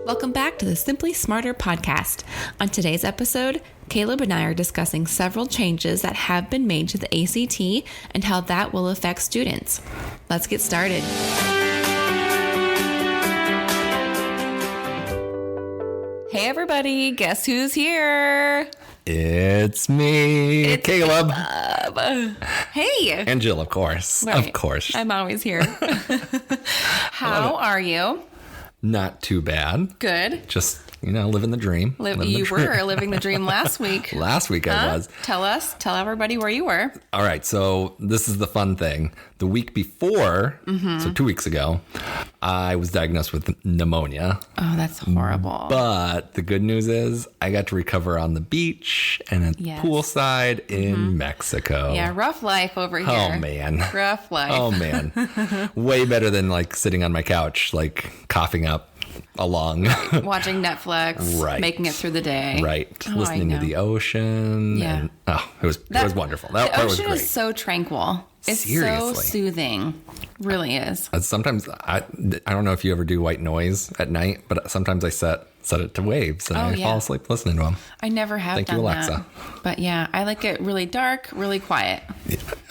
Welcome back to the Simply Smarter podcast. On today's episode, Caleb and I are discussing several changes that have been made to the ACT and how that will affect students. Let's get started. Hey everybody, guess who's here? It's me, Caleb. Hey. And Jill, of course. Right. Of course. I'm always here. How are you? Not too bad. Good. Just, living the dream. You were living the dream last week. Last week I was. Tell everybody where you were. All right, so this is the fun thing. The week before, so 2 weeks ago, I was diagnosed with pneumonia. Oh, that's horrible. But the good news is I got to recover on the beach and at poolside in Mexico. Yeah, rough life over here. Oh, man. Rough life. Oh, man. Way better than sitting on my couch, coughing up along. Watching Netflix. Right. Making it through the day. Right. Oh, Listening to the ocean. Yeah. And, it was wonderful. That part was great. The ocean is so tranquil. It's Seriously. so soothing. Really is. Sometimes, I don't know if you ever do white noise at night, but sometimes I set it to waves and I fall asleep listening to them. I never have Thank done you, Alexa. that. But yeah, I like it really dark, really quiet.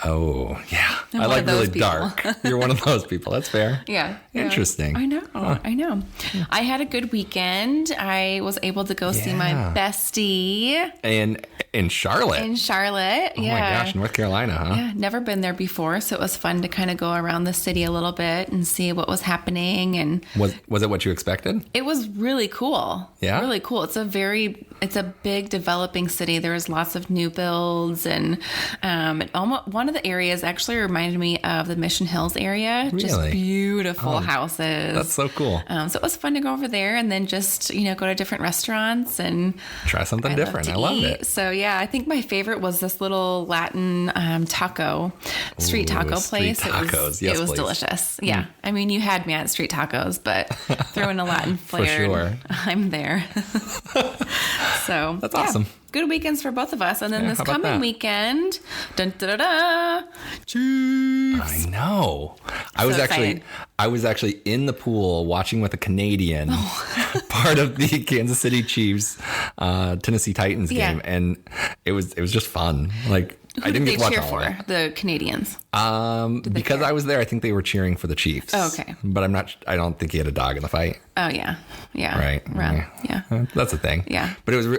Oh, yeah. I'm I one like of those really people. dark. You're one of those people. That's fair. Yeah. Interesting. I know. Huh. I know. I had a good weekend. I was able to go see my bestie. And in Charlotte. In Charlotte. Oh my gosh, North Carolina, huh? Yeah, never been there before, so it was fun to kind of go around the city a little bit and see what was happening. And was it what you expected? it was really cool. Yeah? Really cool. It's a big developing city. There's lots of new builds, and one of the areas actually reminded me of the Mission Hills area. Really? Just beautiful houses. That's so cool. So it was fun to go over there and then just, go to different restaurants and try something different. I love it. So yeah, I think my favorite was this little Latin street taco place. Tacos. It was please. delicious. Yeah. I mean, you had me at street tacos, but throw in a Latin flair. sure. I'm there. So That's awesome. Good weekends for both of us. And then this how about coming that? weekend, dun, da, da, da, Chiefs. I know. I excited. was actually in the pool watching with a Canadian, part of the Kansas City Chiefs, Tennessee Titans game, and it was just fun. Who I didn't did get to they watch cheer all of for? The Canadians. because I was there, I think they were cheering for the Chiefs. Oh, okay. But I don't think he had a dog in the fight. Oh, yeah. Yeah. Right. Yeah. That's the thing. Yeah. But it was,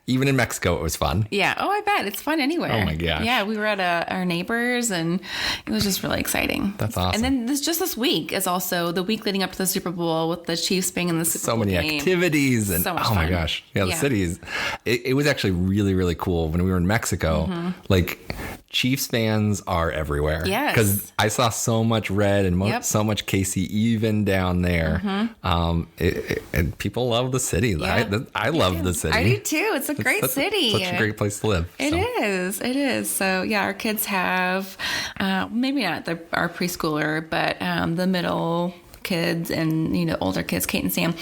even in Mexico, it was fun. Yeah. Oh, I bet. It's fun anywhere. Oh, my gosh. Yeah. We were at our neighbors and it was just really exciting. That's awesome. And then this week is also the week leading up to the Super Bowl with the Chiefs being in the Super Bowl So many game. activities and So much oh my fun. gosh. Yeah, the cities. It was actually really, really cool when we were in Mexico. Chiefs fans are everywhere. Yes. Because I saw so much red and so much KC even down there. And people love the city. Yeah. I love the city. I do too. It's a great city. Such a great place to live. It is. So yeah, our kids have, maybe not our preschooler, but the middle kids and older kids, Kate and Sam,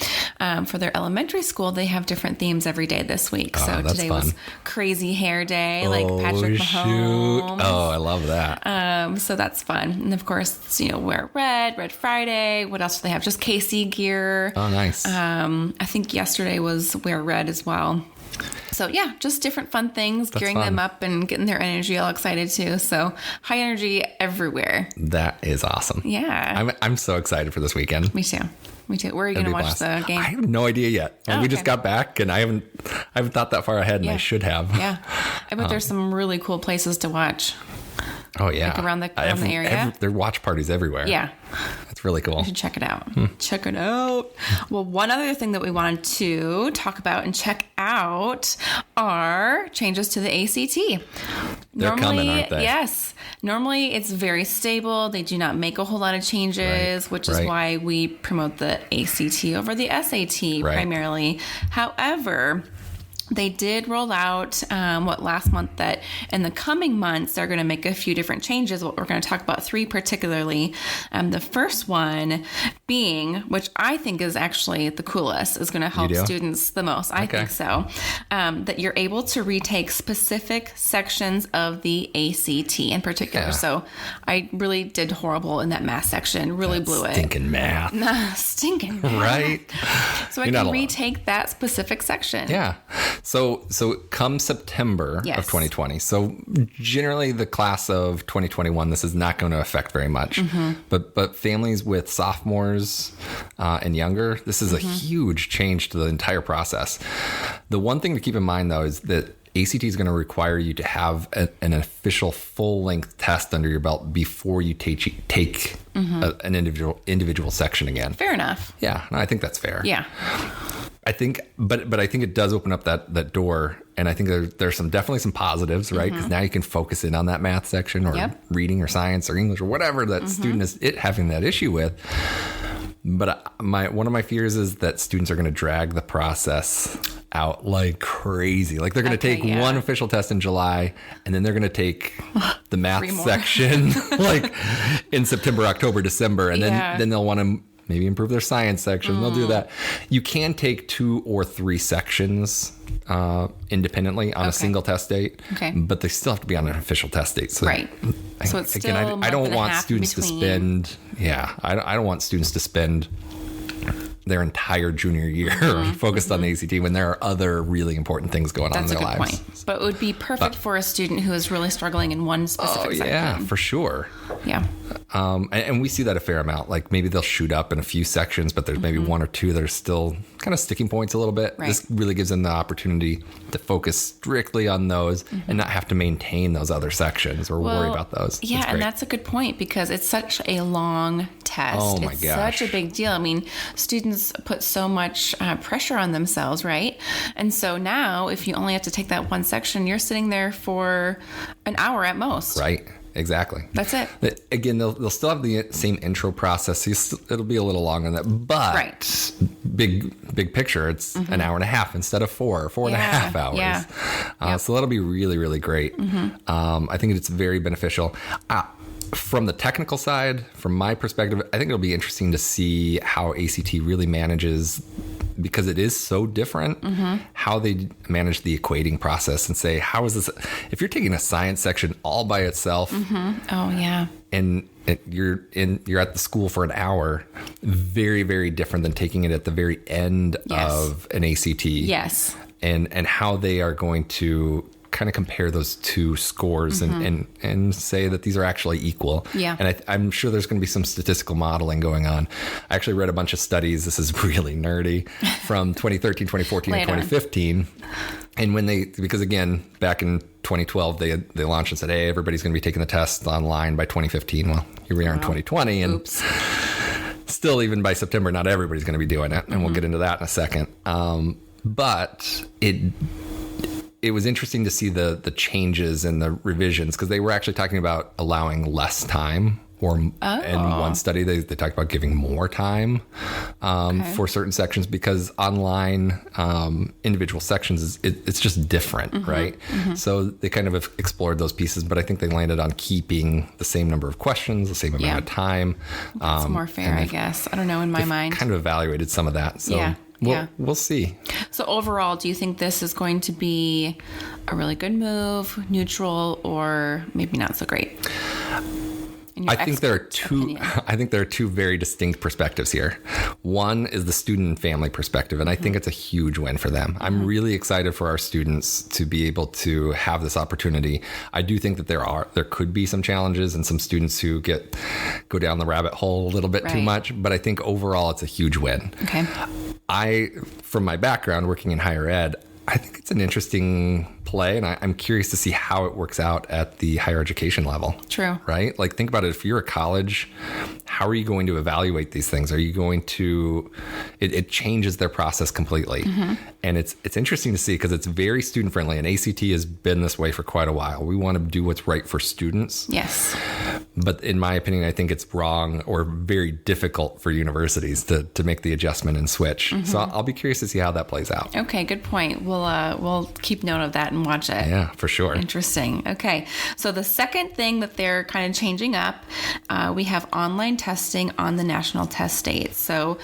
for their elementary school, they have different themes every day this week. So that's today fun. was crazy hair day, like Patrick Mahomes. Oh, I love that. So that's fun. And of course, wear Red Friday. What else do they have? Just KC gear. Oh, nice. I think yesterday was wear red as well. So yeah, just different fun things, gearing them up and getting their energy all excited too. So high energy everywhere. That is awesome. Yeah. I'm so excited for this weekend. Me too. Where are you going to watch the game? I have no idea yet. We just got back and I haven't thought that far ahead and I should have. Yeah. I bet there's some really cool places to watch. Oh yeah. Around the area. There are watch parties everywhere. Yeah. It's really cool. You should check it out. Check it out. Well, one other thing that we wanted to talk about and check out are changes to the ACT. They're coming, aren't they? Yes. Normally, it's very stable. They do not make a whole lot of changes, which is why we promote the ACT over the SAT primarily. However, They did roll out last month that in the coming months they're going to make a few different changes. We're going to talk about 3 particularly. The first one being, which I think is actually the coolest, is going to help students the most. I think so. That you're able to retake specific sections of the ACT in particular. Yeah. So I really did horrible in that math section. Really blew it. Stinking math. Stinking math. Right. So I can retake that specific section. Yeah. So come September of 2020. So generally the class of 2021, this is not going to affect very much. But families with sophomores and younger, this is a huge change to the entire process. The one thing to keep in mind, though, is that ACT is going to require you to have an official full-length test under your belt before you take an individual section again. Fair enough. Yeah, no, I think that's fair. Yeah. I think, but I think it does open up that door, and I think there's definitely some positives, right? Because now you can focus in on that math section or reading or science or English or whatever that student is having that issue with. But one of my fears is that students are going to drag the process out like crazy. Like they're going to take one official test in July, and then they're going to take the math section like in September, October, December, and then they'll want to maybe improve their science section. They'll do that. You can take 2 or 3 sections independently on a single test date, but they still have to be on an official test date. So so it's still I don't want students to spend. Yeah, I don't want students to spend their entire junior year focused on the ACT when there are other really important things going on in their lives. That's a good point. But it would be perfect for a student who is really struggling in one specific section. Yeah, for sure. Yeah. And we see that a fair amount. Like maybe they'll shoot up in a few sections, but there's maybe 1 or 2 that are still kind of sticking points a little bit. Right. This really gives them the opportunity to focus strictly on those and not have to maintain those other sections or worry about those. Yeah, and that's a good point because it's such a long test. Oh my gosh. Such a big deal. I mean, students put so much pressure on themselves, right? And so now if you only have to take that one section, you're sitting there for an hour at most. Right. Exactly. That's it. Again, they'll still have the same intro process. It'll be a little longer than that, but big picture, it's an hour and a half instead of 4 and a half hours. Yeah. So that'll be really, really great. I think it's very beneficial. From the technical side, from my perspective, I think it'll be interesting to see how ACT really manages, because it is so different, how they manage the equating process and say, how is this? If you're taking a science section all by itself, and you're at the school for an hour, very, very different than taking it at the very end of an ACT. Yes. And how they are going to kind of compare those 2 scores and say that these are actually equal. Yeah. And I'm sure there's going to be some statistical modeling going on. I actually read a bunch of studies. This is really nerdy from 2013, 2014, and 2015. And because again, back in 2012, they launched and said, hey, everybody's going to be taking the test online by 2015. Well, here we are in 2020. And still, even by September, not everybody's going to be doing it. And we'll get into that in a second. But it was interesting to see the changes and the revisions, because they were actually talking about allowing less time, or in one study they talked about giving more time for certain sections, because online individual sections it's just different, right? So they kind of explored those pieces, but I think they landed on keeping the same number of questions, the same amount of time. It's more fair, I guess. I don't know, in my mind. Kind of evaluated some of that. So we'll see. So overall, do you think this is going to be a really good move, neutral, or maybe not so great? I think there are two very distinct perspectives here. One is the student and family perspective, and I think it's a huge win for them. I'm really excited for our students to be able to have this opportunity. I do think that there could be some challenges and some students who go down the rabbit hole a little bit too much, but I think overall it's a huge win. Okay. From my background working in higher ed, I think it's an interesting play, and I'm curious to see how it works out at the higher education level. True. Right? Like, think about it. If you're a college, how are you going to evaluate these things? Are you going to, it changes their process completely. And it's interesting to see because it's very student friendly, and ACT has been this way for quite a while. We want to do what's right for students. Yes. But in my opinion, I think it's wrong or very difficult for universities to make the adjustment and switch. So I'll be curious to see how that plays out. Okay, good point. We'll keep note of that and watch it. Yeah, for sure. Interesting. Okay, so the second thing that they're kind of changing up, we have online testing on the national test dates. So,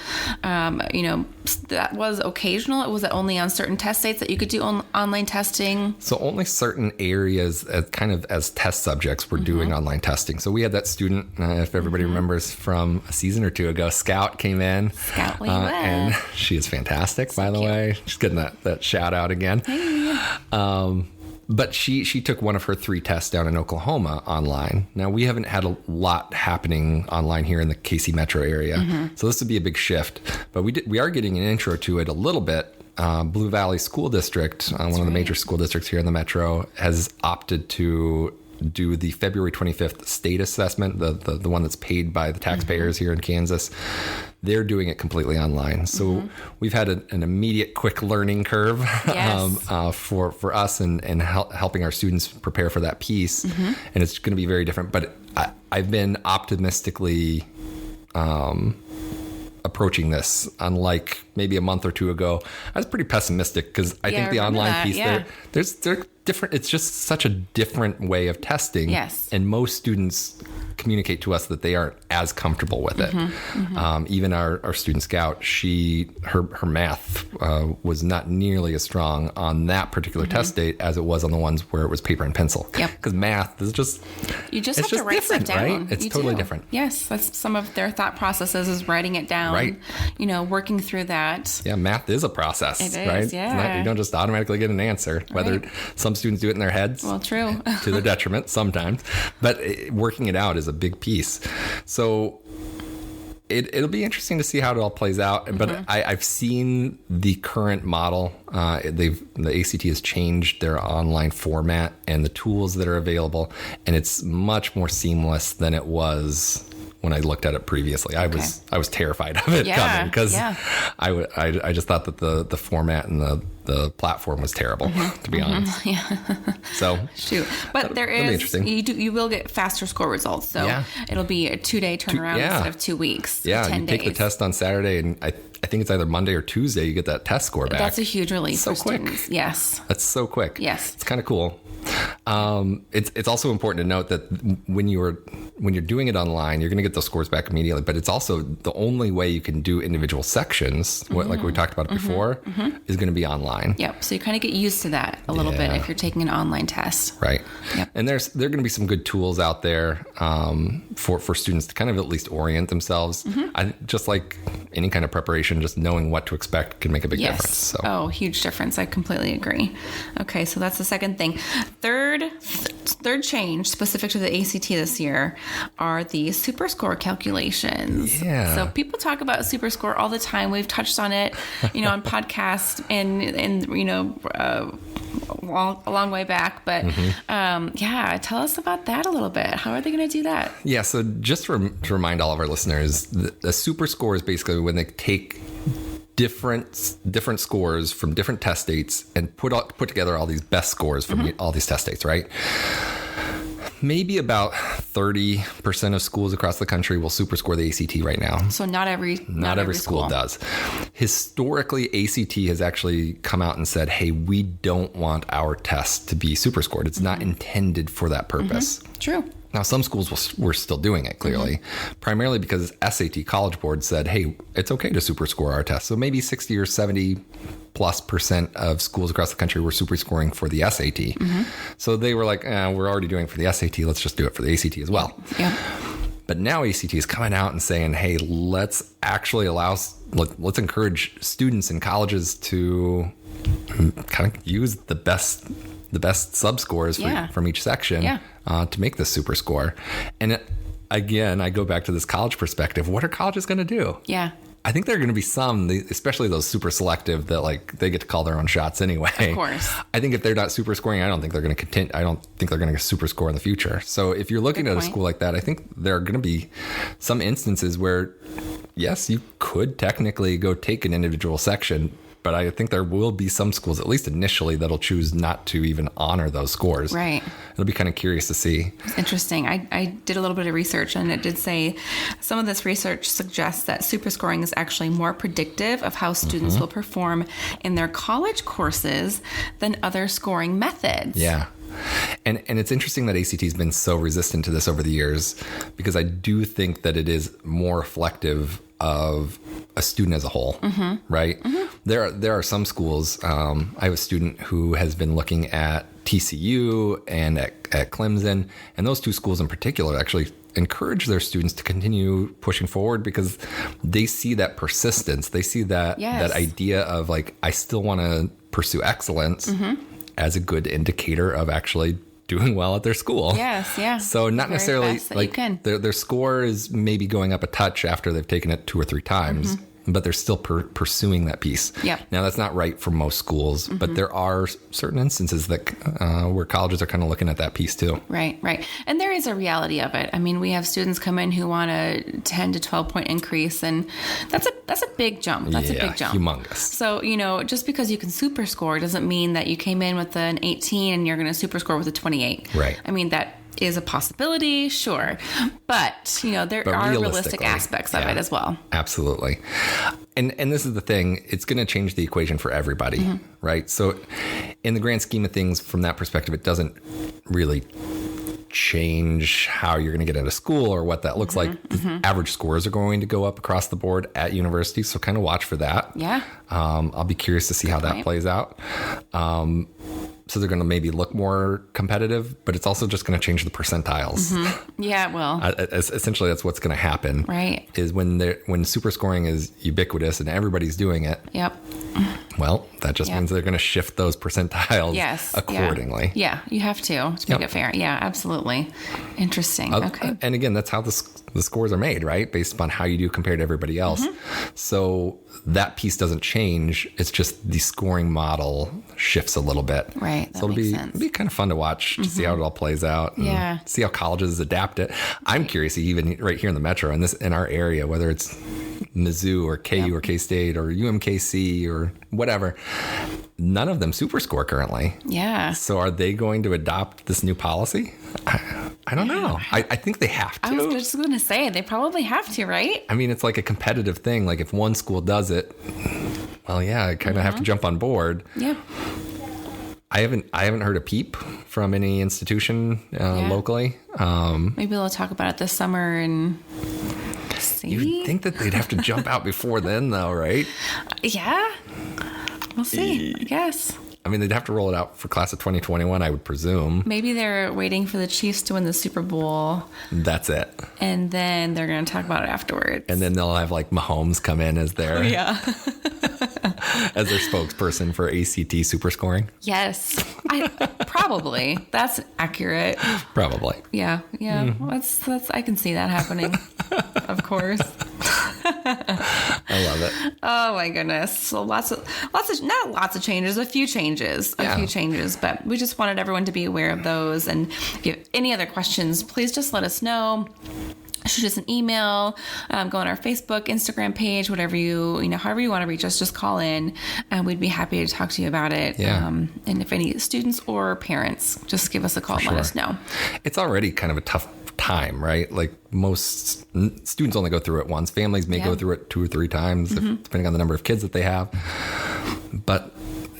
that was occasional. Was it only on certain test dates that you could do online testing? So only certain areas as test subjects were doing online testing. So we had that student, if everybody remembers from a season or two ago, Scout came in. Scout, and she is fantastic, by the way. She's getting that shout out again. Hey. But she took one of her 3 tests down in Oklahoma online. Now, we haven't had a lot happening online here in the KC metro area. So this would be a big shift. But we are getting an intro to it a little bit. Blue Valley School District, one of the major school districts here in the metro, has opted to do the February 25th state assessment, the one that's paid by the taxpayers here in Kansas. They're doing it completely online. So we've had an immediate quick learning curve for us and helping our students prepare for that piece. And it's going to be very different. But I've been optimistically approaching this, unlike maybe a month or two ago. I was pretty pessimistic because I think the online piece they're different. It's just such a different way of testing. Yes. And most students communicate to us that they aren't as comfortable with it. Even our student Scout, her math was not nearly as strong on that particular test date as it was on the ones where it was paper and pencil. Yep. Because math is just you just have to write stuff down. Right? It's totally different. Yes, that's some of their thought processes is writing it down. Right. Working through that. Yeah, math is a process. It is, right? yeah. You don't just automatically get an answer. Whether some students do it in their heads. Well, true. To their detriment sometimes, but working it out is a big piece. So it'll be interesting to see how it all plays out. But I've seen the current model. The ACT has changed their online format and the tools that are available, and it's much more seamless than it was when I looked at it previously. I was terrified of it coming because I just thought that the format and the platform was terrible, to be honest. So shoot, but there is you will get faster score results. So it'll be a 2-day turnaround instead of 2 weeks. Yeah, 10 you days. take the test on Saturday, and I think it's either Monday or Tuesday you get that test score back. That's a huge relief so for quick. students. Yes, that's so quick. Yes, it's kind of cool. It's also important to note that when you're doing it online, you're going to get those scores back immediately. But it's also the only way you can do individual sections, like we talked about before, is going to be online. Yep. So you kind of get used to that a little bit if you're taking an online test. Right. Yep. And there are going to be some good tools out there for students to kind of at least orient themselves. Just like any kind of preparation, just knowing what to expect can make a big difference. So. Oh, huge difference. I completely agree. Okay, so that's the second thing. Third change specific to the ACT this year are the super score calculations. Yeah. So people talk about super score all the time. We've touched on it, on podcasts and a long way back. But tell us about that a little bit. How are they going to do that? Yeah. So just to remind all of our listeners, the super score is basically when they take different scores from different test dates and put together all these best scores from all these test dates, right? Maybe about 30% of schools across the country will super score the ACT right now. So not every school does. Historically, ACT has actually come out and said, hey, we don't want our test to be super scored. It's not intended for that purpose. True. Now, some schools were still doing it, clearly, primarily because SAT College Board said, hey, it's okay to super score our test. So maybe 60 or 70+% of schools across the country were super scoring for the SAT. So they were like, we're already doing it for the SAT. Let's just do it for the ACT as well. Yeah. But now ACT is coming out and saying, hey, let's actually let's encourage students and colleges to kind of use the best sub-scores from each section to make this super score. And again, I go back to this college perspective. What are colleges going to do? Yeah. I think there are going to be some, especially those super selective that like they get to call their own shots anyway. Of course. I think if they're not super scoring, I don't think they're going to continue. I don't think they're going to super score in the future. So if you're looking at a school like that, I think there are going to be some instances where, yes, you could technically go take an individual section, but I think there will be some schools, at least initially, that'll choose not to even honor those scores. Right. It'll be kind of curious to see. It's interesting. I did a little bit of research, and it did say some of this research suggests that super scoring is actually more predictive of how students will perform in their college courses than other scoring methods. Yeah. And it's interesting that ACT has been so resistant to this over the years, because I do think that it is more reflective of a student as a whole, right? There are some schools. I have a student who has been looking at TCU and at Clemson, and those two schools in particular actually encourage their students to continue pushing forward because they see that persistence. They see that that idea of like, I still want to pursue excellence as a good indicator of actually doing well at their school. Yes, yeah. So not necessarily like their score is maybe going up a touch after they've taken it 2 or 3 times, but they're still pursuing that piece. Yep. Now that's not right for most schools, but there are certain instances that where colleges are kind of looking at that piece too. Right, right. And there is a reality of it. I mean, we have students come in who want a 10 to 12 point increase, and that's a big jump. That's a big jump. Humongous. So, just because you can super score doesn't mean that you came in with an 18 and you're going to super score with a 28. Right. I mean, that is a possibility, sure. But, there are realistic aspects of it as well. Absolutely. And this is the thing, it's going to change the equation for everybody, right? So in the grand scheme of things, from that perspective, it doesn't really change how you're going to get into school or what that looks like. Average scores are going to go up across the board at universities, so kind of watch for that. Yeah. I'll be curious to see how that plays out. So they're going to maybe look more competitive, but it's also just going to change the percentiles. Yeah, well. Essentially, that's what's going to happen. Right. Is when super scoring is ubiquitous and everybody's doing it. Yep. Well, that just means they're going to shift those percentiles accordingly. Yeah, you have to make it fair. Yeah, absolutely. Interesting. Okay. And again, that's how the scores are made, right? Based upon how you do compared to everybody else. So that piece doesn't change. It's just the scoring model shifts a little bit. Right. So it'll be kind of fun to watch to see how it all plays out. And see how colleges adapt it. I'm curious, even right here in the metro, in our area, whether it's Mizzou or KU or K-State or UMKC or whatever, none of them super score currently. Yeah. So are they going to adopt this new policy? I don't know. I think they have to. I was just going to say, they probably have to, right? I mean, it's like a competitive thing. Like if one school does it, well, yeah, I kind of have to jump on board. Yeah. I haven't heard a peep from any institution locally. Maybe they'll talk about it this summer and see. You'd think that they'd have to jump out before then, though, right? Yeah. We'll see, I guess. I mean, they'd have to roll it out for class of 2021, I would presume. Maybe they're waiting for the Chiefs to win the Super Bowl. That's it. And then they're going to talk about it afterwards. And then they'll have like Mahomes come in as their as their spokesperson for ACT super scoring. Yes, probably. That's accurate. Probably. Yeah. That's. I can see that happening. Of course. I love it. Oh my goodness. So not lots of changes, a few changes, but we just wanted everyone to be aware of those. And if you have any other questions, please just let us know. Shoot us an email, go on our Facebook, Instagram page, whatever however you want to reach us, just call in and we'd be happy to talk to you about it. Yeah. And if any students or parents, just give us a call and let us know. It's already kind of a tough time, right? Like most students only go through it once. Families may go through it 2 or 3 times, depending on the number of kids that they have. But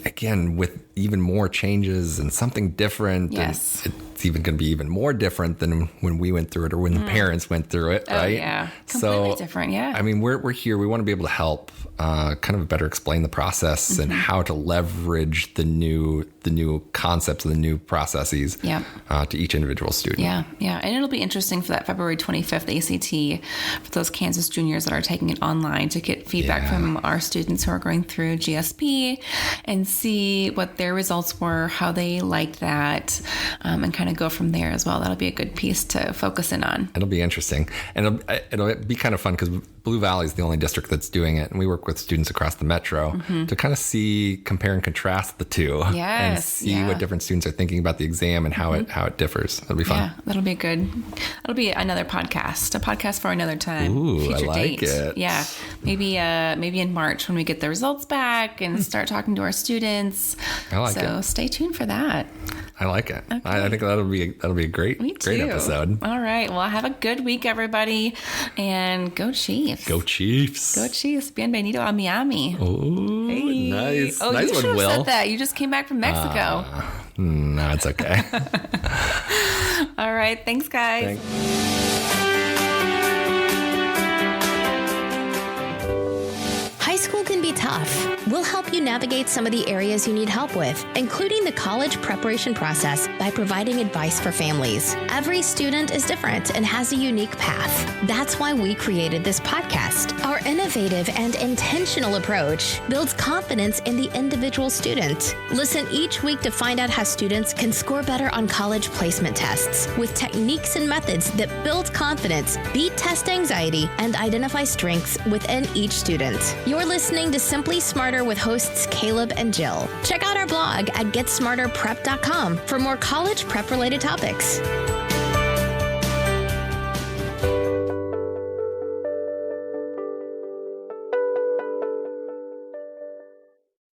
again, with even more changes and something different, yes. It's even going to be even more different than when we went through it or when the parents went through it, right? Yeah, completely different, yeah. I mean, we're here. We want to be able to help kind of better explain the process and how to leverage the new concepts and the new processes to each individual student. Yeah. And it'll be interesting for that February 25th ACT for those Kansas juniors that are taking it online to get feedback from our students who are going through GSP and see what their results were, how they liked that, and kind kind of go from there as well. That'll be a good piece to focus in on. It'll be interesting. And it'll be kind of fun because Blue Valley is the only district that's doing it. And we work with students across the metro to kind of compare and contrast the two. Yes. And see what different students are thinking about the exam and how it differs. It'll be fun. Yeah, that'll be good. That'll be another podcast. A podcast for another time. Ooh, Future I like date. it. Yeah. Maybe in March when we get the results back and start talking to our students. I like it. So stay tuned for that. I like it. Okay. I think that'll be a great episode. All right. Well, have a good week, everybody, and go Chiefs. Go Chiefs. Go Chiefs. Bienvenido a Miami. Oh, hey. Nice. Oh, nice you one, should have Will. said that. You just came back from Mexico. No, it's okay. All right. Thanks, guys. High school can be tough. We'll help you navigate some of the areas you need help with, including the college preparation process, by providing advice for families. Every student is different and has a unique path. That's why we created this podcast. Our innovative and intentional approach builds confidence in the individual student. Listen each week to find out how students can score better on college placement tests with techniques and methods that build confidence, beat test anxiety, and identify strengths within each student. You're listening to Simply Smarter with hosts Caleb and Jill. Check out our blog at GetSmarterPrep.com for more college prep related topics.